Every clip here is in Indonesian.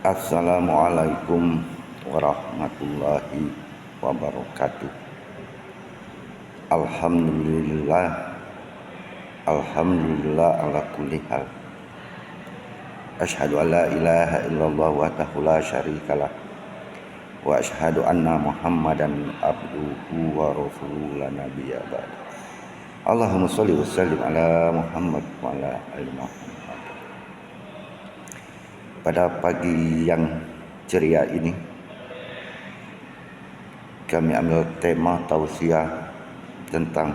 Assalamualaikum warahmatullahi wabarakatuh. Alhamdulillah, alhamdulillah ala kulli hal. Asyhadu an la ilaha illallah wahdahu la syarikalah wa asyhadu anna Muhammadan abduhu wa rasuluhu la nabiyya ba'd. Allahumma shalli wa sallim ala Muhammad wa ala ali Muhammad. Pada pagi yang ceria ini kami ambil tema tausiah tentang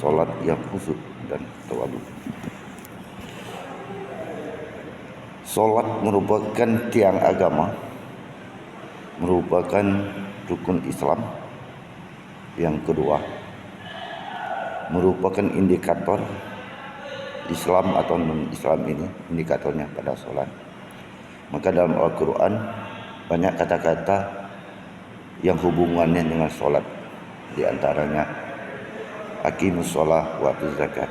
sholat yang khusyuk dan tawadhu. Sholat merupakan tiang agama, merupakan rukun Islam. Yang kedua, merupakan indikator Islam atau non-Islam ini, indikatornya pada sholat. Maka dalam Al-Quran banyak kata-kata yang hubungannya dengan sholat. Di antaranya aqimus sholah wa atuz zakat,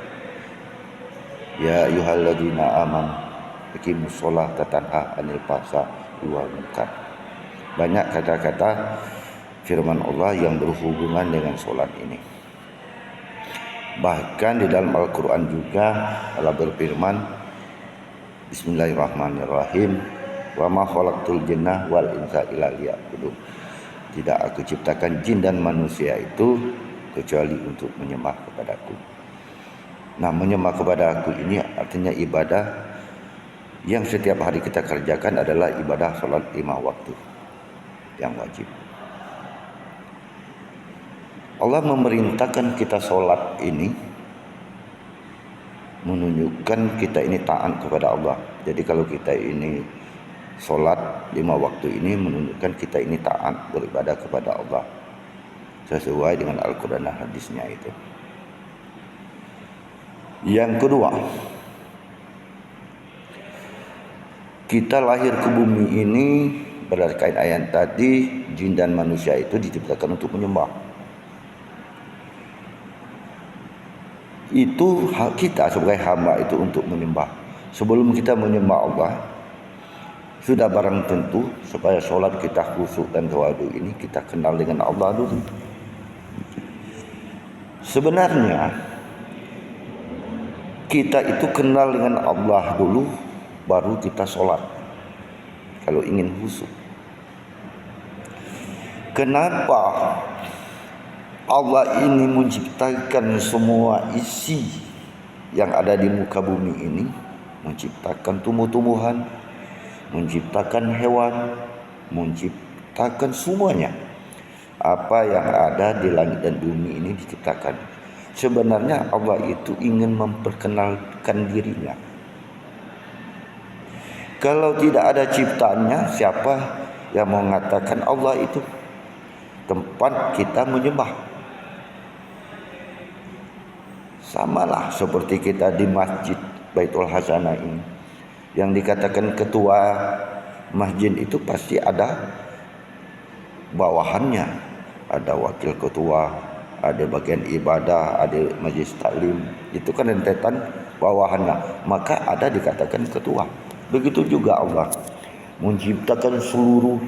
ya ayyuhalladzina amanu aqimus sholah tatanha anil fahsya'i wal munkar. Banyak kata-kata firman Allah yang berhubungan dengan sholat ini. Bahkan di dalam Al-Quran juga Allah berfirman, Bismillahirrahmanirrahim, wa ma khalaqtul jinna wal insa illa liya'budun. Tidak aku ciptakan jin dan manusia itu kecuali untuk menyembah kepadaku. Nah, menyembah kepada aku ini artinya ibadah yang setiap hari kita kerjakan adalah ibadah sholat 5 waktu yang wajib. Allah memerintahkan kita sholat ini menunjukkan kita ini taat kepada Allah. Jadi kalau kita ini sholat 5 waktu ini menunjukkan kita ini taat beribadah kepada Allah sesuai dengan Al-Quran dan hadisnya itu. Yang kedua, kita lahir ke bumi ini berdasarkan ayat tadi, jin dan manusia itu diciptakan untuk menyembah. Itu hak kita sebagai hamba itu untuk menyembah. Sebelum kita menyembah Allah, sudah barang tentu supaya sholat kita khusyuk dan tawadhu ini kita kenal dengan Allah dulu. Sebenarnya kita itu kenal dengan Allah dulu, baru kita sholat kalau ingin khusyuk. Kenapa Allah ini menciptakan semua isi yang ada di muka bumi ini, menciptakan tumbuh-tumbuhan, menciptakan hewan, menciptakan semuanya. Apa yang ada di langit dan bumi ini diciptakan. Sebenarnya Allah itu ingin memperkenalkan dirinya. Kalau tidak ada ciptaannya, siapa yang mengatakan Allah itu tempat kita menyembah? Samalah seperti kita di masjid Baitul Hasanah ini, yang dikatakan ketua masjid itu pasti ada bawahannya, ada wakil ketua, ada bagian ibadah, ada majlis taklim, itu kan rentetan bawahannya, maka ada dikatakan ketua. Begitu juga Allah menciptakan seluruh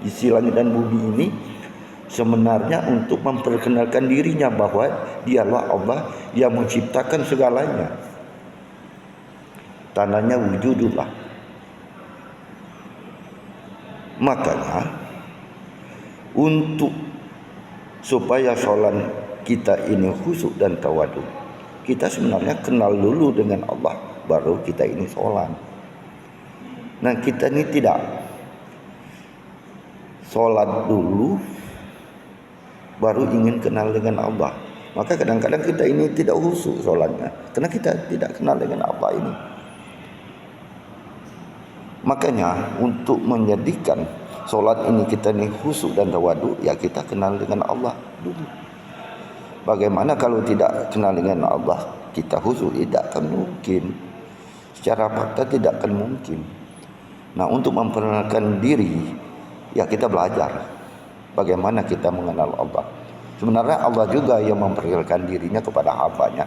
isi langit dan bumi ini sebenarnya untuk memperkenalkan dirinya bahwa dialah Allah yang menciptakan segalanya. Tandanya wujudullah. Makanya untuk supaya sholat kita ini khusyuk dan tawadhu, kita sebenarnya kenal dulu dengan Allah, baru kita ini sholat. Nah, kita ini tidak sholat dulu baru ingin kenal dengan Allah. Maka kadang-kadang kita ini tidak khusyuk sholatnya karena kita tidak kenal dengan Allah ini. Makanya untuk menjadikan sholat ini kita ini khusyuk dan tawadhu, ya kita kenal dengan Allah dulu. Bagaimana kalau tidak kenal dengan Allah kita khusyuk? Tidak akan mungkin. Secara fakta tidak akan mungkin. Nah, untuk memperkenalkan diri, ya kita belajar bagaimana kita mengenal Allah. Sebenarnya Allah juga yang memperkenalkan dirinya kepada hambanya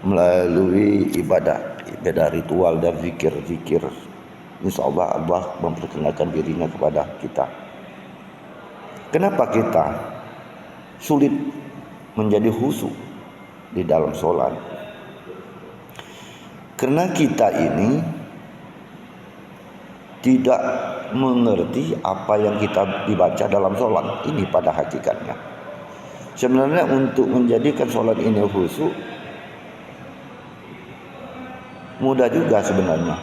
melalui ibadah beda ritual dan zikir-zikir. Insya Allah Allah memperkenalkan dirinya kepada kita. Kenapa kita sulit menjadi khusyuk di dalam sholat? Karena kita ini tidak mengerti apa yang kita dibaca dalam sholat ini pada hakikatnya. Sebenarnya untuk menjadikan sholat ini khusyuk mudah juga sebenarnya.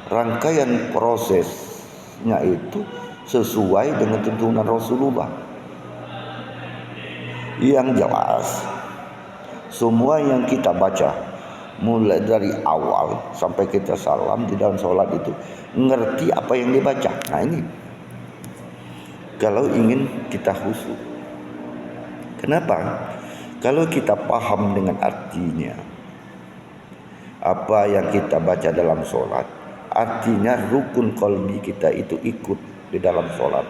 Rangkaian prosesnya itu sesuai dengan tuntunan Rasulullah. Yang jelas semua yang kita baca mulai dari awal sampai kita salam di dalam sholat itu ngerti apa yang dibaca. Nah ini kalau ingin kita khusyuk. Kenapa? Kalau kita paham dengan artinya apa yang kita baca dalam sholat, artinya rukun qalbi kita itu ikut di dalam sholat.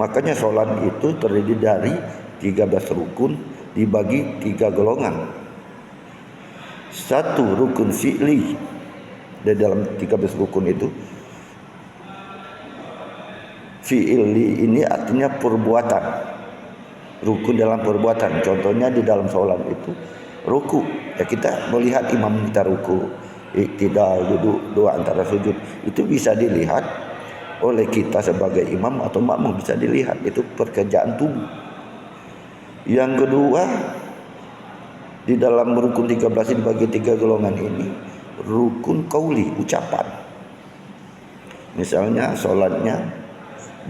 Makanya sholat itu terdiri dari 13 rukun dibagi 3 golongan. Satu rukun fi'li. Di dalam 13 rukun itu, fi'li ini artinya perbuatan. Rukun dalam perbuatan. Contohnya di dalam sholat itu ruku. Ya kita melihat imam kita ruku, iktidal, duduk, doa antara sujud. Itu bisa dilihat oleh kita sebagai imam atau makmum, bisa dilihat itu pekerjaan tubuh. Yang kedua, di dalam rukun 13 dibagi 3 golongan ini, rukun qauli, ucapan. Misalnya sholatnya